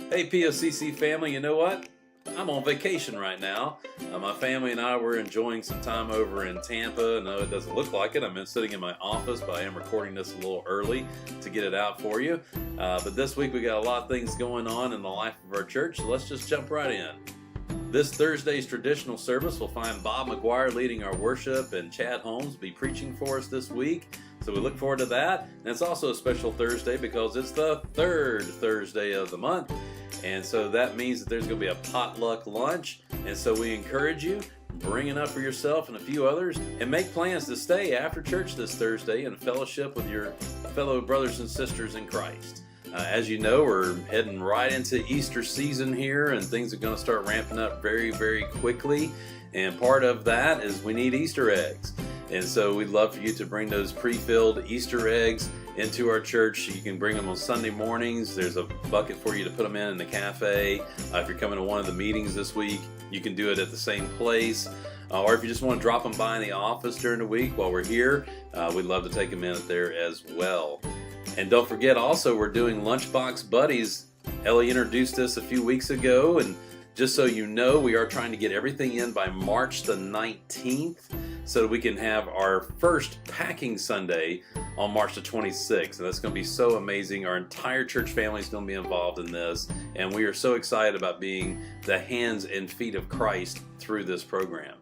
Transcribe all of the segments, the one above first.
Hey POCC family, you know what? I'm on vacation right now. My family and I were enjoying some time over in Tampa. No, it doesn't look like it. I'm sitting in my office, but I am recording this a little early to get it out for you. But this week we got a lot of things going on in the life of our church, so let's just jump right in. This Thursday's traditional service will find Bob McGuire leading our worship and Chad Holmes be preaching for us this week. So we look forward to that. And it's also a special Thursday because it's the third Thursday of the month. And so that means that there's going to be a potluck lunch. And so we encourage you, bring enough for yourself and a few others, and make plans to stay after church this Thursday and fellowship with your fellow brothers and sisters in Christ. As you know, we're heading right into Easter season here, and things are going to start ramping up very, very quickly. And part of that is we need Easter eggs. And so we'd love for you to bring those pre-filled Easter eggs into our church. You can bring them on Sunday mornings. There's a bucket for you to put them in the cafe. If you're coming to one of the meetings this week, you can do it at the same place. Or if you just want to drop them by in the office during the week while we're here, we'd love to take a minute there as well. And don't forget also, we're doing Lunchbox Buddies. Ellie introduced us a few weeks ago, and just so you know, we are trying to get everything in by March the 19th so that we can have our first packing Sunday on March the 26th. And that's going to be so amazing. Our entire church family is going to be involved in this, and we are so excited about being the hands and feet of Christ through this program.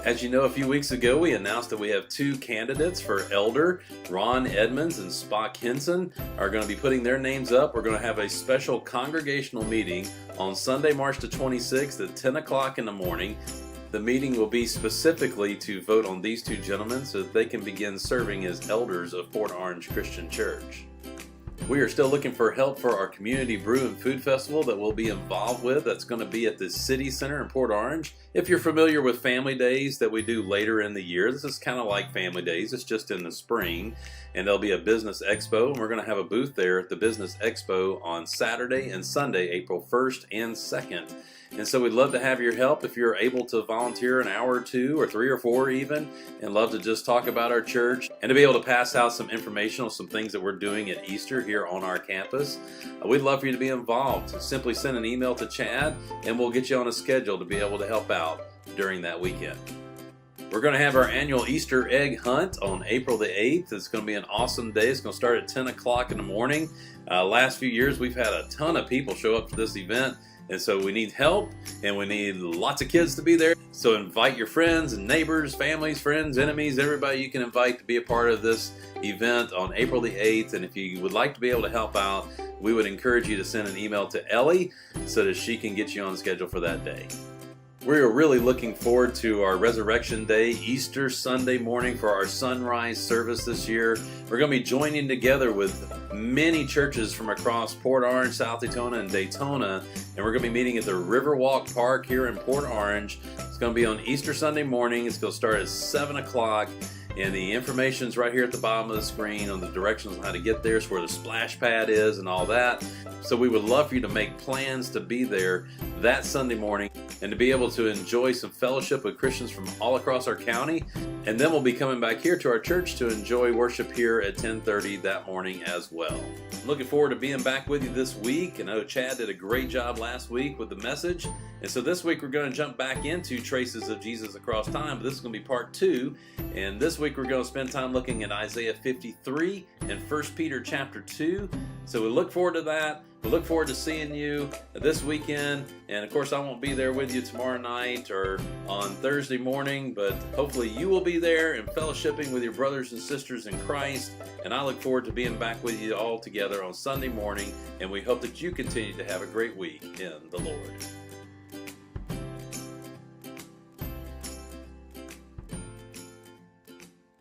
As you know, a few weeks ago, we announced that we have two candidates for elder. Ron Edmonds and Spock Henson are going to be putting their names up. We're going to have a special congregational meeting on Sunday, March the 26th at 10 o'clock in the morning. The meeting will be specifically to vote on these two gentlemen so that they can begin serving as elders of Port Orange Christian Church. We are still looking for help for our community brew and food festival that we'll be involved with. That's going to be at the City Center in Port Orange. If you're familiar with Family Days that we do later in the year, this is kind of like Family Days. It's just in the spring. And there'll be a business expo, and we're going to have a booth there at the business expo on Saturday and Sunday, April 1st and 2nd. And so we'd love to have your help if you're able to volunteer an hour or two or 3 or 4 even, and love to just talk about our church and to be able to pass out some information on some things that we're doing at Easter here on our campus. We'd love for you to be involved. So simply send an email to Chad and we'll get you on a schedule to be able to help out during that weekend. We're going to have our annual Easter egg hunt on April the 8th. It's going to be an awesome day. It's going to start at 10 o'clock in the morning. Last few years we've had a ton of people show up for this event. And so we need help, and we need lots of kids to be there. So invite your friends and neighbors, families, friends, enemies, everybody you can invite to be a part of this event on April the 8th. And if you would like to be able to help out, we would encourage you to send an email to Ellie so that she can get you on the schedule for that day. We're really looking forward to our Resurrection Day, Easter Sunday morning for our sunrise service this year. We're going to be joining together with many churches from across Port Orange, South Daytona, and Daytona, and we're going to be meeting at the Riverwalk Park here in Port Orange. It's going to be on Easter Sunday morning. It's going to start at 7 o'clock. And the information's right here at the bottom of the screen on the directions on how to get there. It's where the splash pad is and all that. So we would love for you to make plans to be there that Sunday morning and to be able to enjoy some fellowship with Christians from all across our county. And then we'll be coming back here to our church to enjoy worship here at 10:30 that morning as well. I'm looking forward to being back with you this week. I know Chad did a great job last week with the message. And so this week we're going to jump back into Traces of Jesus Across Time, but this is going to be part 2. And this week we're going to spend time looking at Isaiah 53 and 1 Peter chapter 2. So we look forward to that. We look forward to seeing you this weekend. And of course I won't be there with you tomorrow night or on Thursday morning, but hopefully you will be there and fellowshipping with your brothers and sisters in Christ. And I look forward to being back with you all together on Sunday morning. And we hope that you continue to have a great week in the Lord.